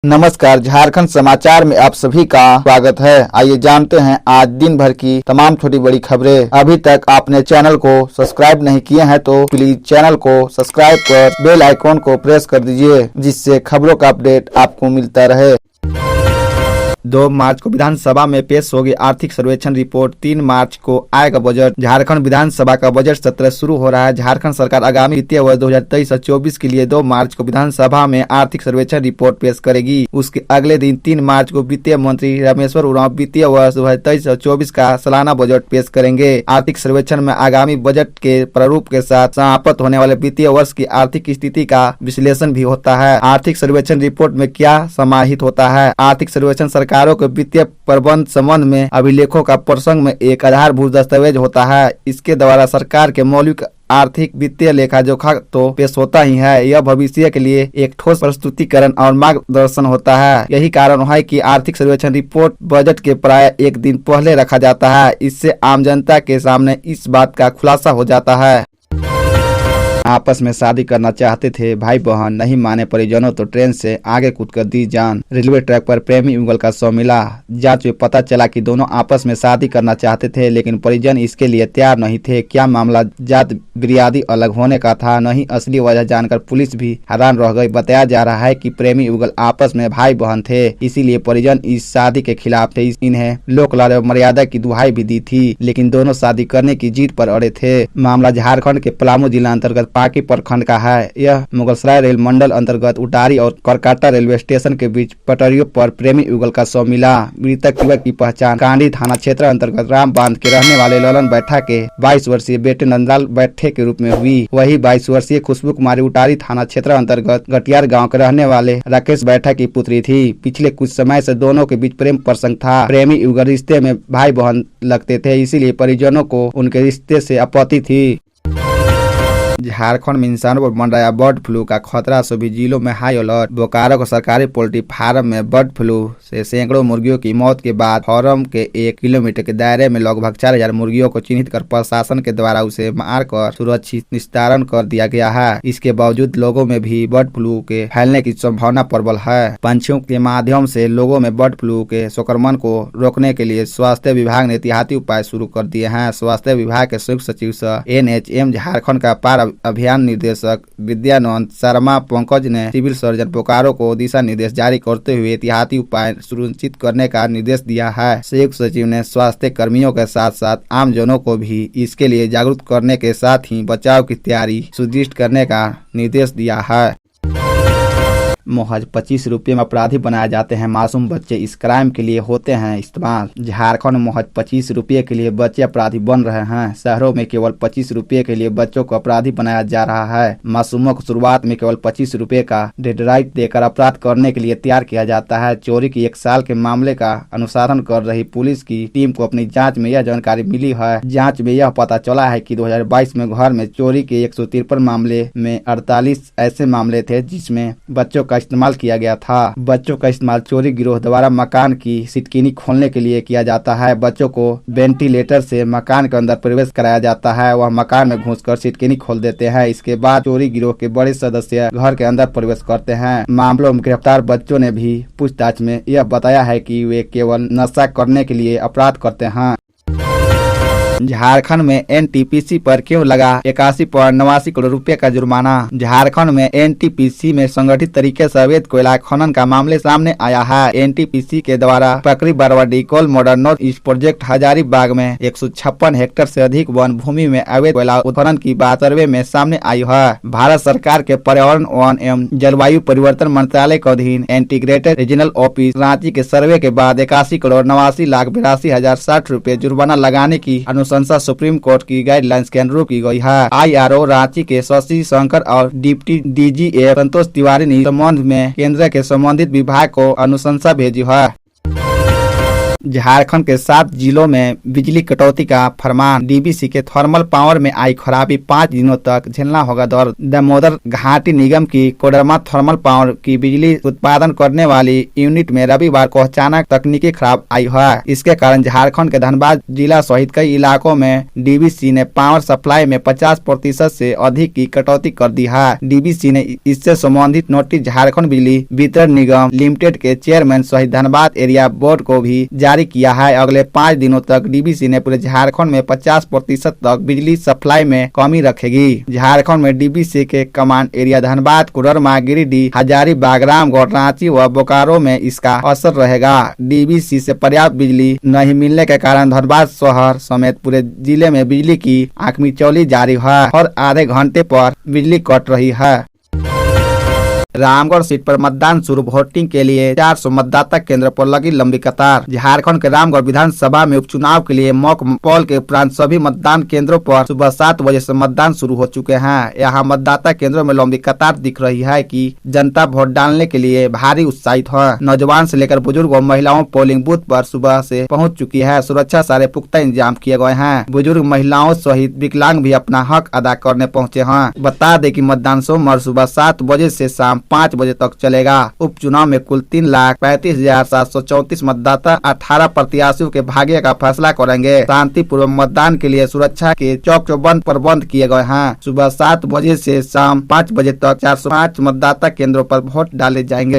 नमस्कार, झारखंड समाचार में आप सभी का स्वागत है। आइए जानते हैं आज दिन भर की तमाम छोटी बड़ी खबरें। अभी तक आपने चैनल को सब्सक्राइब नहीं किए हैं तो प्लीज चैनल को सब्सक्राइब कर बेल आइकॉन को प्रेस कर दीजिए, जिससे खबरों का अपडेट आपको मिलता रहे। 2 मार्च को विधानसभा में पेश होगी आर्थिक सर्वेक्षण रिपोर्ट। 3 मार्च को आएगा बजट। झारखंड विधानसभा का बजट सत्र शुरू हो रहा है। झारखंड सरकार आगामी वित्तीय वर्ष 2023-24 के लिए 2 मार्च को विधानसभा में आर्थिक सर्वेक्षण रिपोर्ट पेश करेगी। उसके अगले दिन 3 मार्च को वित्तीय मंत्री रामेश्वर उरांव वित्तीय वर्ष 2023-24 का सालाना बजट पेश करेंगे। आर्थिक सर्वेक्षण में आगामी बजट के प्रारूप के साथ समाप्त होने वाले वित्तीय वर्ष की आर्थिक स्थिति का विश्लेषण भी होता है। आर्थिक सर्वेक्षण रिपोर्ट में क्या समाहित होता है? आर्थिक सर्वेक्षण सरकारों के वित्तीय प्रबंध संबंध में अभिलेखों का प्रसंग में एक आधारभूत दस्तावेज होता है। इसके द्वारा सरकार के मौलिक आर्थिक वित्तीय लेखा जोखा तो पेश होता ही है, यह भविष्य के लिए एक ठोस प्रस्तुतिकरण और मार्गदर्शन होता है। यही कारण है कि आर्थिक सर्वेक्षण रिपोर्ट बजट के प्राय एक दिन पहले रखा जाता है। इससे आम जनता के सामने इस बात का खुलासा हो जाता है। आपस में शादी करना चाहते थे भाई बहन, नहीं माने परिजनों तो ट्रेन से आगे कूदकर दी जान। रेलवे ट्रैक पर प्रेमी युगल का शव मिला। जांच में पता चला कि दोनों आपस में शादी करना चाहते थे, लेकिन परिजन इसके लिए तैयार नहीं थे। क्या मामला जात बिरादरी अलग होने का था? नहीं, असली वजह जानकर पुलिस भी हैरान रह गई। बताया जा रहा है कि प्रेमी युगल आपस में भाई बहन थे, इसीलिए परिजन इस शादी के खिलाफ थे। इन्हें लोक लाल मर्यादा की दुहाई भी दी थी, लेकिन दोनों शादी करने की जिद पर अड़े थे। मामला झारखंड के पलामू जिला अंतर्गत पाकी प्रखंड का है। यह मुगलसराय रेल मंडल अंतर्गत उटारी और करकाटा रेलवे स्टेशन के बीच पटरियों पर प्रेमी युगल का शव मिला। मृतक युवक की पहचान कांडी थाना क्षेत्र अंतर्गत राम बांध के रहने वाले ललन बैठा के 22 वर्षीय बेटे नंदलाल बैठे के रूप में हुई। वही 22 वर्षीय खुशबू कुमारी उटारी थाना क्षेत्र अंतर्गत गटियार गाँव के रहने वाले राकेश बैठा की पुत्री थी। पिछले कुछ समय से दोनों के बीच प्रेम प्रसंग था। प्रेमी युगल रिश्ते में भाई बहन लगते थे, इसीलिए परिजनों को उनके रिश्ते से आपत्ति थी। झारखंड में इंसानों पर बन रहा बर्ड फ्लू का खतरा, सभी जिलों में हाई अलर्ट। बोकारो के सरकारी पोल्ट्री फार्म में बर्ड फ्लू से सैकड़ों मुर्गियों की मौत के बाद फार्म के 1 किलोमीटर के दायरे में लगभग 4000 मुर्गियों को चिन्हित कर प्रशासन के द्वारा उसे मारकर सुरक्षित निस्तारण कर दिया गया है। इसके बावजूद लोगों में भी बर्ड फ्लू के फैलने की संभावना प्रबल है। पंछियों के माध्यम से लोगों में बर्ड फ्लू के संक्रमण को रोकने के लिए स्वास्थ्य विभाग ने एहतियाती उपाय शुरू कर दिए हैं। स्वास्थ्य विभाग के संयुक्त सचिव सह NHM झारखंड का पार अभियान निदेशक विद्यानंद शर्मा पंकज ने सिविल सर्जन बोकारो को दिशा निर्देश जारी करते हुए एहतियाती उपाय सुनिश्चित करने का निर्देश दिया है। संयुक्त सचिव ने स्वास्थ्य कर्मियों के साथ साथ आम जनों को भी इसके लिए जागरूक करने के साथ ही बचाव की तैयारी सुदृढ़ करने का निर्देश दिया है। महज 25 रुपये में अपराधी बनाए जाते हैं मासूम बच्चे, इस क्राइम के लिए होते हैं इस्तेमाल। झारखंड में महज 25 रुपये के लिए बच्चे अपराधी बन रहे हैं। शहरों में केवल 25 रुपये के लिए बच्चों को अपराधी बनाया जा रहा है। मासूमों को शुरुआत में केवल 25 रुपये का डेडराइट देकर अपराध करने के लिए तैयार किया जाता है। चोरी की 1 साल के मामले का अनुसंधान कर रही पुलिस की टीम को अपनी जाँच में यह जानकारी मिली है। जाँच में यह पता चला है कि 2022 में घर में चोरी के 153 मामले में 48 ऐसे मामले थे जिसमें बच्चों का इस्तेमाल किया गया था। बच्चों का इस्तेमाल चोरी गिरोह द्वारा मकान की सिटकिनी खोलने के लिए किया जाता है। बच्चों को वेंटिलेटर से मकान के अंदर प्रवेश कराया जाता है। वह मकान में घुसकर सिटकिनी खोल देते हैं। इसके बाद चोरी गिरोह के बड़े सदस्य घर के अंदर प्रवेश करते हैं। मामलों में गिरफ्तार बच्चों ने भी पूछताछ में यह बताया है कि वे केवल नशा करने के लिए अपराध करते हैं। झारखंड में NTPC पर क्यों लगा 81.89 करोड़ रुपए का जुर्माना? झारखंड में NTPC में संगठित तरीके से अवैध कोयला खनन का मामले सामने आया है। NTPC के द्वारा Pakri Barwadih coal modern north east project Hazaribagh में 156 हेक्टेयर से अधिक वन भूमि में अवैध कोयला उत्खनन की बात सर्वे में सामने आई है। भारत सरकार के पर्यावरण वन एवं जलवायु परिवर्तन मंत्रालय के अधीन इंटीग्रेटेड रीजनल ऑफिस रांची के सर्वे के बाद 81,89,82,060 रुपए जुर्माना लगाने की अनुशंसा सुप्रीम कोर्ट की गाइडलाइंस के अनुरूप की गई है। IRO रांची के शशि शंकर और डिप्टी DGA संतोष तिवारी ने संबंध में केंद्र के संबंधित विभाग को अनुशंसा भेजी है। झारखंड के 7 जिलों में बिजली कटौती का फरमान। डीवीसी के थर्मल पावर में आई खराबी, 5 दिनों तक झेलना होगा दौर। दामोदर घाटी निगम की कोडरमा थर्मल पावर की बिजली उत्पादन करने वाली यूनिट में रविवार को अचानक तकनीकी खराब आई है। इसके कारण झारखंड के धनबाद जिला सहित कई इलाकों में डीवीसी ने पावर सप्लाई में 50% से अधिक की कटौती कर दी है। डीवीसी ने इससे संबंधित नोटिस झारखंड बिजली वितरण निगम लिमिटेड के चेयरमैन सहित धनबाद एरिया बोर्ड को भी जारी किया है। अगले 5 दिनों तक डीवीसी ने पूरे झारखंड में 50% तक बिजली सप्लाई में कमी रखेगी। झारखंड में डीवीसी के कमांड एरिया धनबाद, कोडरमा, गिरिडीह, हजारीबाग, रामगढ़, रांची व बोकारो में इसका असर रहेगा। डीवीसी से पर्याप्त बिजली नहीं मिलने के कारण धनबाद शहर समेत पूरे जिले में बिजली की आंखमिचौली जारी है और आधे घंटे पर बिजली कट रही है। रामगढ़ सीट पर मतदान शुरू, वोटिंग के लिए 400 मतदाता केंद्र पर लगी लंबी कतार। झारखंड के रामगढ़ विधानसभा में उपचुनाव के लिए मॉक पोल के उपरांत सभी मतदान केंद्रों पर सुबह 7 बजे से मतदान शुरू हो चुके हैं। यहाँ मतदाता केंद्रों में लंबी कतार दिख रही है कि जनता वोट डालने के लिए भारी उत्साहित है। नौजवान से लेकर बुजुर्ग और महिलाओं पोलिंग बूथ पर सुबह से पहुँच चुकी है। सुरक्षा सारे पुख्ता इंतजाम किए गए हैं। बुजुर्ग महिलाओं सहित विकलांग भी अपना हक अदा करने पहुँचे हैं। बता दें कि मतदान सोमवार सुबह 7 बजे से शाम 5 बजे तक चलेगा। उपचुनाव में कुल 3,35,734 मतदाता 18 प्रत्याशियों के भाग्य का फैसला करेंगे। शांतिपूर्वक मतदान के लिए सुरक्षा के चौक चौबंद प्रबंध किए गए हैं। सुबह 7 बजे से शाम 5 बजे तक 405 मतदाता केंद्रों पर वोट डाले जाएंगे।